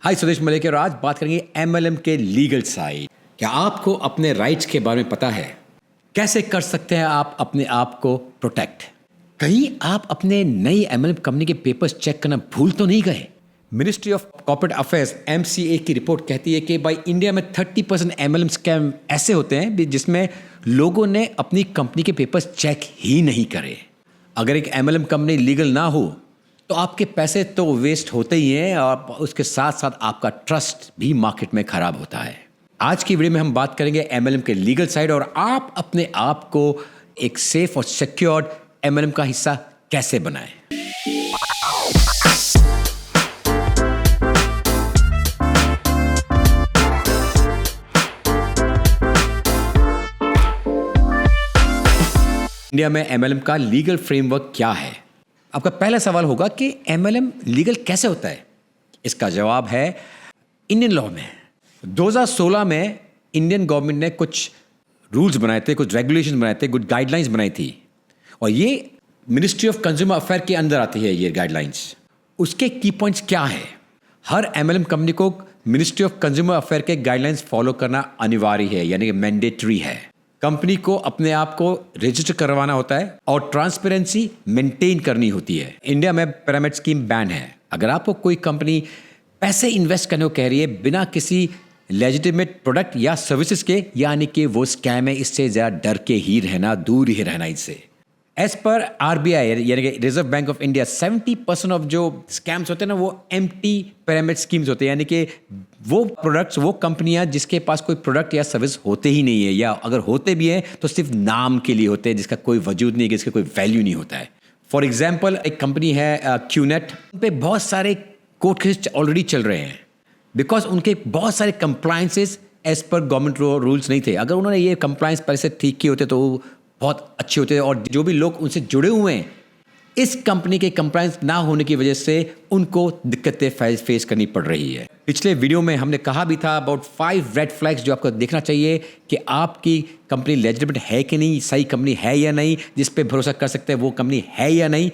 हाय, सुदेश मलिक और आज बात करेंगे एमएलएम के लीगल साइड। क्या आपको अपने राइट्स के बारे में पता है? कैसे कर सकते हैं आप अपने आप को प्रोटेक्ट? कहीं आप अपने नई एमएलएम कंपनी के पेपर्स चेक करना भूल तो नहीं गए? Ministry of corporate affairs MCA की रिपोर्ट कहती है कि भाई इंडिया में 30% एमएलएम स्कैम ऐसे होते हैं जिसमें लोगों ने अपनी कंपनी के पेपर्स चेक ही नहीं करे। अगर एक एमएलएम कंपनी लीगल ना हो तो आपके पैसे तो वेस्ट होते ही हैं और उसके साथ साथ आपका ट्रस्ट भी मार्केट में खराब होता है। आज की वीडियो में हम बात करेंगे एमएलएम के लीगल साइड और आप अपने आप को एक सेफ और सिक्योर्ड एमएलएम का हिस्सा कैसे बनाएं। इंडिया में एमएलएम का लीगल फ्रेमवर्क क्या है? आपका पहला सवाल होगा कि एमएलएम लीगल कैसे होता है? इसका जवाब है इंडियन लॉ में। 2016 में इंडियन गवर्नमेंट ने कुछ रूल्स बनाए थे, कुछ रेगुलेशन बनाए थे, कुछ गाइडलाइंस बनाई थी और ये मिनिस्ट्री ऑफ कंज्यूमर अफेयर के अंदर आती है ये गाइडलाइंस। उसके की पॉइंट्स क्या है? हर एमएलएम कंपनी को मिनिस्ट्री ऑफ कंज्यूमर अफेयर के गाइडलाइंस फॉलो करना अनिवार्य है, यानी कि मैंडेटरी है। कंपनी को अपने आप को रजिस्टर करवाना होता है और ट्रांसपेरेंसी मेंटेन करनी होती है। इंडिया में पिरामिड स्कीम बैन है। अगर आपको कोई कंपनी पैसे इन्वेस्ट करने को कह रही है बिना किसी लेजिटिमेट प्रोडक्ट या सर्विसेज के, यानी कि वो स्कैम है, इससे ज़्यादा डर के ही रहना, दूर ही रहना इससे। एज पर आरबीआई यानी कि reserve bank of India 70% of जो स्कैम्स होते हैं ना वो एम्प्टी पिरामिड स्कीम्स होते हैं, यानी कि वो प्रोडक्ट्स, वो कंपनियां जिसके पास कोई प्रोडक्ट या सर्विस होते ही नहीं है, या अगर होते भी हैं तो सिर्फ नाम के लिए होते हैं, जिसका कोई वजूद नहीं है, जिसका कोई वैल्यू नहीं होता है। फॉर एग्जाम्पल एक कंपनी है क्यूनेट, उन पर बहुत सारे कोर्ट केस ऑलरेडी चल रहे हैं बिकॉज उनके बहुत सारे compliances as per government rules नहीं थे। अगर उन्होंने ये कंप्लायंस पहले से ठीक किए होते तो बहुत अच्छे होते हैं और जो भी लोग उनसे जुड़े हुए हैं इस कंपनी के कंप्लायंस ना होने की वजह से उनको दिक्कतें फेस करनी पड़ रही है। पिछले वीडियो में हमने कहा भी था अबाउट 5 रेड फ्लैग्स जो आपको देखना चाहिए कि आपकी कंपनी लेजिटिमेट है कि नहीं, सही कंपनी है या नहीं, जिस पे भरोसा कर सकते हैं वो कंपनी है या नहीं।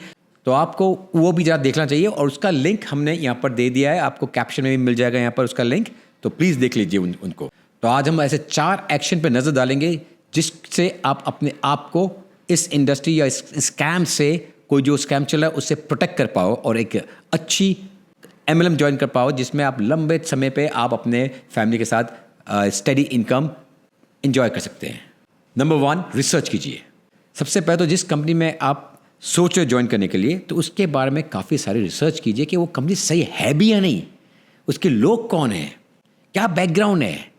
तो आपको वो भी ज़रा देखना चाहिए और उसका लिंक हमने यहाँ पर दे दिया है, आपको कैप्शन में भी मिल जाएगा यहाँ पर उसका लिंक, तो प्लीज़ देख लीजिए उनको। तो आज हम ऐसे 4 एक्शन पर नज़र डालेंगे जिससे आप अपने आप को इस इंडस्ट्री या इस स्कैम से, कोई जो स्कैम चल रहा है उससे प्रोटेक्ट कर पाओ और एक अच्छी एमएलएम ज्वाइन कर पाओ जिसमें आप लंबे समय पे आप अपने फैमिली के साथ स्टेडी इनकम एंजॉय कर सकते हैं। नंबर 1, रिसर्च कीजिए। सबसे पहले तो जिस कंपनी में आप सोच रहे ज्वाइन करने के लिए तो उसके बारे में काफ़ी सारी रिसर्च कीजिए कि वो कंपनी सही है भी या नहीं, उसके लोग कौन हैं, क्या बैकग्राउंड है,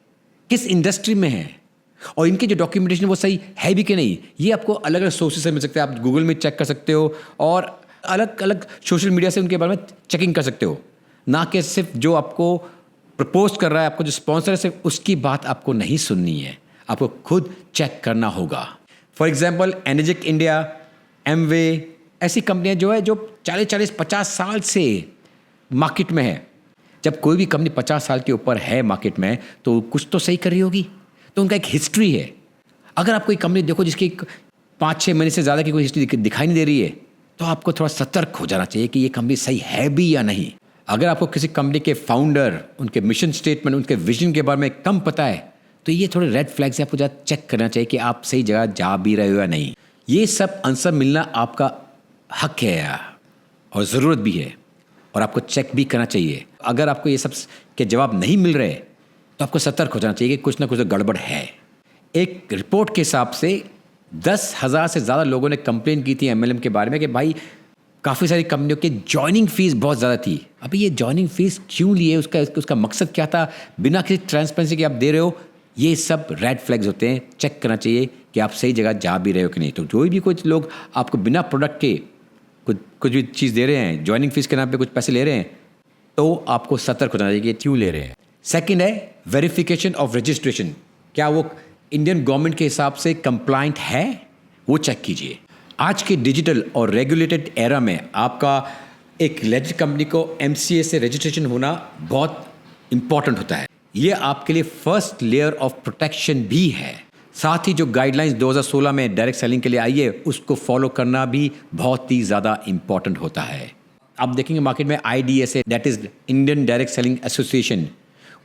किस इंडस्ट्री में है और इनके जो डॉक्यूमेंटेशन वो सही है भी कि नहीं। ये आपको अलग अलग सोर्सेज से मिल सकते हैं, आप गूगल में चेक कर सकते हो और अलग अलग सोशल मीडिया से उनके बारे में चेकिंग कर सकते हो, ना कि सिर्फ जो आपको प्रपोज कर रहा है, आपको जो स्पॉन्सर है सिर्फ उसकी बात आपको नहीं सुननी है, आपको खुद चेक करना होगा। For example energic India, Amway, ऐसी कंपनियाँ जो है जो 40-50 साल से मार्केट में है। जब कोई भी कंपनी 50 साल के ऊपर है मार्केट में तो कुछ तो सही कर रही होगी, तो उनका एक हिस्ट्री है। अगर आप कोई कंपनी देखो जिसकी 5-6 महीने से ज़्यादा की कोई हिस्ट्री दिखाई नहीं दे रही है तो आपको थोड़ा सतर्क हो जाना चाहिए कि ये कंपनी सही है भी या नहीं। अगर आपको किसी कंपनी के फाउंडर, उनके मिशन स्टेटमेंट, उनके विजन के बारे में कम पता है तो ये थोड़े रेड फ्लैग से आपको ज़्यादा चेक करना चाहिए कि आप सही जगह जा भी रहे हो या नहीं। ये सब आंसर मिलना आपका हक है और ज़रूरत भी है और आपको चेक भी करना चाहिए। अगर आपको ये सब के जवाब नहीं मिल रहे तो आपको सतर्क हो जाना चाहिए कि कुछ ना कुछ तो गड़बड़ है। एक रिपोर्ट के हिसाब से 10,000 से ज़्यादा लोगों ने कंप्लेन की थी एमएलएम के बारे में कि भाई काफ़ी सारी कंपनियों की जॉइनिंग फ़ीस बहुत ज़्यादा थी। अभी ये जॉइनिंग फ़ीस क्यों लिए, उसका मकसद क्या था, बिना किसी ट्रांसपेरेंसी के आप दे रहे हो, ये सब रेड फ्लैग्स होते हैं। चेक करना चाहिए कि आप सही जगह जा भी रहे हो कि नहीं। तो जो भी कुछ लोग आपको बिना प्रोडक्ट के कुछ भी चीज़ दे रहे हैं, जॉइनिंग फ़ीस के नाम पे कुछ पैसे ले रहे हैं, तो आपको सतर्क हो जाना चाहिए कि क्यों ले रहे हैं। सेकंड है वेरिफिकेशन ऑफ रजिस्ट्रेशन। क्या वो इंडियन गवर्नमेंट के हिसाब से कंप्लाइंट है, वो चेक कीजिए। आज के डिजिटल और रेगुलेटेड एरा में आपका एक लेजिट कंपनी को एमसीए से रजिस्ट्रेशन होना बहुत इंपॉर्टेंट होता है। ये आपके लिए फर्स्ट लेयर ऑफ प्रोटेक्शन भी है। साथ ही जो गाइडलाइंस 2016 में डायरेक्ट सेलिंग के लिए आई है उसको फॉलो करना भी बहुत ही ज़्यादा इंपॉर्टेंट होता है। आप देखेंगे मार्केट में IDSA, that is Indian direct selling association,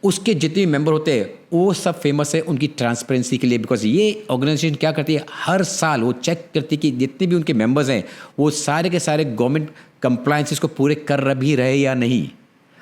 उसके जितने मेंबर होते हैं वो सब फेमस है उनकी ट्रांसपेरेंसी के लिए। बिकॉज ये ऑर्गेनाइजेशन क्या करती है, हर साल वो चेक करती है कि जितने भी उनके मेंबर्स हैं वो सारे के सारे गवर्नमेंट कंप्लायंसेस को पूरे कर भी रहे या नहीं।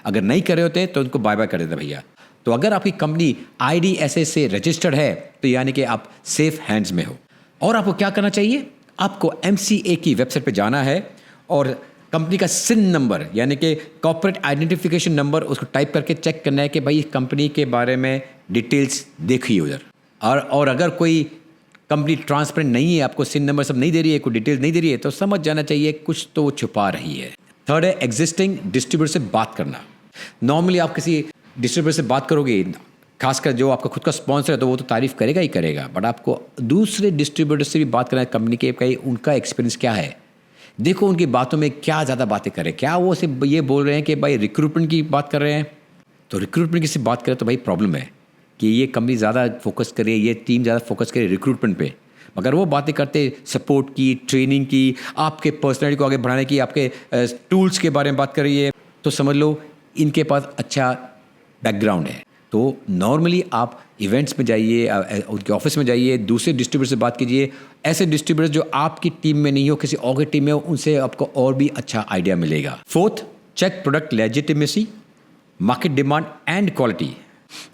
अगर नहीं कर रहे होते तो उनको बाय बाय कर देते भैया। तो अगर आपकी कंपनी IDSA से रजिस्टर्ड है तो यानी कि आप सेफ हैंड्स में हो। और आपको क्या करना चाहिए, आपको MCA की वेबसाइट पे जाना है और कंपनी का SIN नंबर यानी कि कॉर्पोरेट आइडेंटिफिकेशन नंबर उसको टाइप करके चेक करना है कि भाई कंपनी के बारे में डिटेल्स देखिए उधर। और अगर कोई कंपनी ट्रांसपेरेंट नहीं है, आपको SIN नंबर सब नहीं दे रही है, कोई डिटेल्स नहीं दे रही है, तो समझ जाना चाहिए कुछ तो वो छुपा रही है। थर्ड है एग्जिस्टिंग डिस्ट्रीब्यूटर से बात करना। नॉर्मली आप किसी डिस्ट्रीब्यूटर से बात करोगे, खासकर जो आपका खुद का स्पॉन्सर है तो वो तो तारीफ करेगा ही करेगा, बट आपको दूसरे डिस्ट्रीब्यूटर से भी बात करना है कंपनी के, भाई उनका एक्सपीरियंस क्या है। देखो उनकी बातों में क्या ज़्यादा बातें करें, क्या वो सिर्फ ये बोल रहे हैं कि भाई रिक्रूटमेंट की बात कर रहे हैं, तो रिक्रूटमेंट की सिर्फ बात करें तो भाई प्रॉब्लम है कि ये कंपनी ज़्यादा फोकस करे, ये टीम ज़्यादा फोकस करे रिक्रूटमेंट पे। मगर वो बातें करते सपोर्ट की, ट्रेनिंग की, आपके पर्सनैलिटी को आगे बढ़ाने की, आपके टूल्स के बारे में बात कर रही है, तो समझ लो इनके पास अच्छा बैकग्राउंड है। तो नॉर्मली आप इवेंट्स में जाइए, उनके ऑफिस में जाइए, दूसरे डिस्ट्रीब्यूटर से बात कीजिए। ऐसे डिस्ट्रीब्यूटर जो आपकी टीम में नहीं हो, किसी और की टीम में हो, उनसे आपको और भी अच्छा आइडिया मिलेगा। Fourth, check product legitimacy, market demand and quality.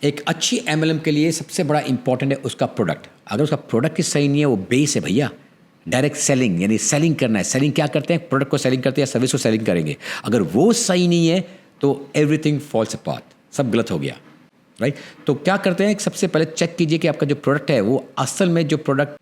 एक अच्छी MLM के लिए सबसे बड़ा इंपॉर्टेंट है उसका प्रोडक्ट। अगर उसका प्रोडक्ट ही सही नहीं है, वो बेस है भैया। डायरेक्ट सेलिंग यानी सेलिंग करना है। सेलिंग क्या करते हैं, प्रोडक्ट को सेलिंग करते हैं, सर्विस को सेलिंग करेंगे। अगर वो सही नहीं है तो एवरीथिंग फॉल्स अपार्ट, सब गलत हो गया, राइट। तो क्या करते हैं, सबसे पहले चेक कीजिए कि आपका जो प्रोडक्ट है वो असल में जो प्रोडक्ट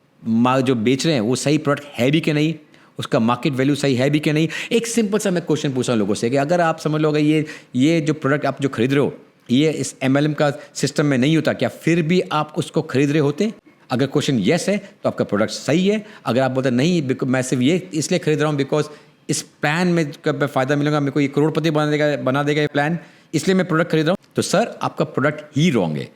जो बेच रहे हैं वो सही प्रोडक्ट है भी कि नहीं, उसका मार्केट वैल्यू सही है भी कि नहीं। एक सिंपल सा मैं क्वेश्चन पूछ रहा हूँ लोगों से कि अगर आप समझ लो अगर ये जो प्रोडक्ट आप जो खरीद रहे हो ये इस MLM का सिस्टम में नहीं होता, क्या फिर भी आप उसको खरीद रहे होते? अगर क्वेश्चन येस है तो आपका प्रोडक्ट सही है। अगर आप बोलते नहीं मैं सिर्फ ये इसलिए खरीद रहा हूँ बिकॉज इस प्लान में कब फ़ायदा मिलेगा, मेरे को ये करोड़पति बना देगा ये प्लान, इसलिए मैं प्रोडक्ट खरीद रहा हूँ, तो सर आपका प्रोडक्ट ही रॉन्ग है।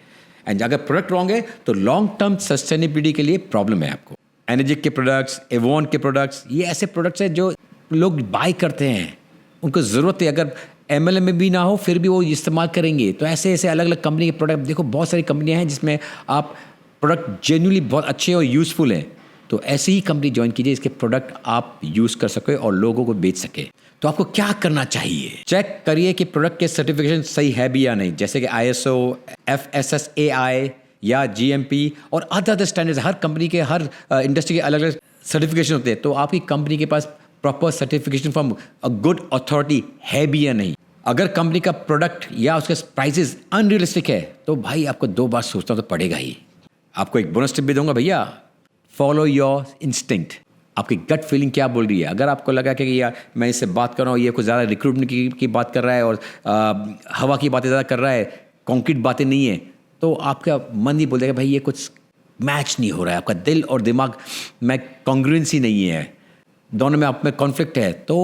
एंड अगर प्रोडक्ट रॉन्ग है तो लॉन्ग टर्म सस्टेनेबिलिटी के लिए प्रॉब्लम है आपको। एनर्जिक के प्रोडक्ट्स, एवॉन के प्रोडक्ट्स, ये ऐसे प्रोडक्ट्स हैं जो लोग बाय करते हैं, उनको ज़रूरत है। अगर MLM में भी ना हो फिर भी वो इस्तेमाल करेंगे। तो ऐसे ऐसे अलग अलग कंपनी के प्रोडक्ट देखो, बहुत सारी कंपनियां हैं जिसमें आप प्रोडक्ट जेन्युइनली बहुत अच्छे और यूज़फुल हैं। तो ऐसी ही कंपनी ज्वाइन कीजिए इसके प्रोडक्ट आप यूज़ कर सके और लोगों को बेच सके। तो आपको क्या करना चाहिए, चेक करिए कि प्रोडक्ट के सर्टिफिकेशन सही है भी या नहीं, जैसे कि ISO, FSSAI या GMP और अदर स्टैंडर्ड्स। हर कंपनी के, हर इंडस्ट्री के अलग अलग सर्टिफिकेशन होते हैं। तो आपकी कंपनी के पास proper certification from a good authority है भी या नहीं। अगर कंपनी का प्रोडक्ट या उसके प्राइसेस अनरियलिस्टिक है तो भाई आपको 2 बार सोचना तो पड़ेगा ही। आपको एक बोनस टिप भी दूंगा भैया, फॉलो योर इंस्टिंक्ट। आपकी गट फीलिंग क्या बोल रही है। अगर आपको लगा कि यार मैं इससे बात कर रहा हूँ, ये कुछ ज़्यादा रिक्रूटमेंट की बात कर रहा है और हवा की बातें ज़्यादा कर रहा है, कॉन्क्रीट बातें नहीं है, तो आपका मन ही बोल देगा भाई ये कुछ मैच नहीं हो रहा है। आपका दिल और दिमाग में कॉन्ग्रुएंसी नहीं है, दोनों में आप में कॉन्फ्लिक्ट है। तो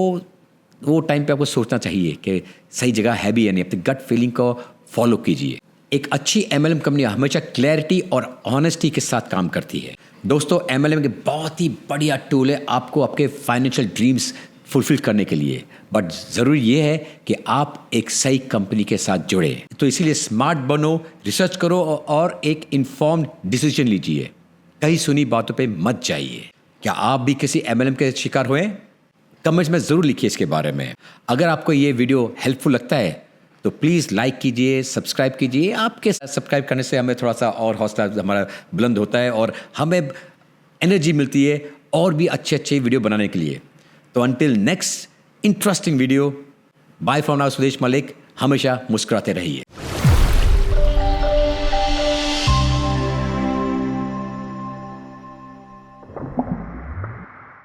वो टाइम पे आपको सोचना चाहिए कि सही जगह है भी या नहीं। अपनी गट फीलिंग को फॉलो कीजिए। एक अच्छी MLM कंपनी हमेशा क्लैरिटी और ऑनेस्टी के साथ काम करती है। दोस्तों MLM के बहुत ही बढ़िया टूल है आपको आपके फाइनेंशियल ड्रीम्स फुलफिल करने के लिए, बट ज़रूरी ये है कि आप एक सही कंपनी के साथ जुड़े। तो इसीलिए स्मार्ट बनो, रिसर्च करो और एक इन्फॉर्म्ड डिसीजन लीजिए। कहीं सुनी बातों पे मत जाइए। क्या आप भी किसी MLM के शिकार हुए? कमेंट्स में ज़रूर लिखिए इसके बारे में। अगर आपको ये वीडियो हेल्पफुल लगता है तो प्लीज़ लाइक कीजिए, सब्सक्राइब कीजिए। आपके सब्सक्राइब करने से हमें थोड़ा सा और हौसला हमारा बुलंद होता है और हमें एनर्जी मिलती है और भी अच्छे अच्छे वीडियो बनाने के लिए। तो until next interesting video, bye from now Sudesh Malik. हमेशा मुस्कुराते रहिए।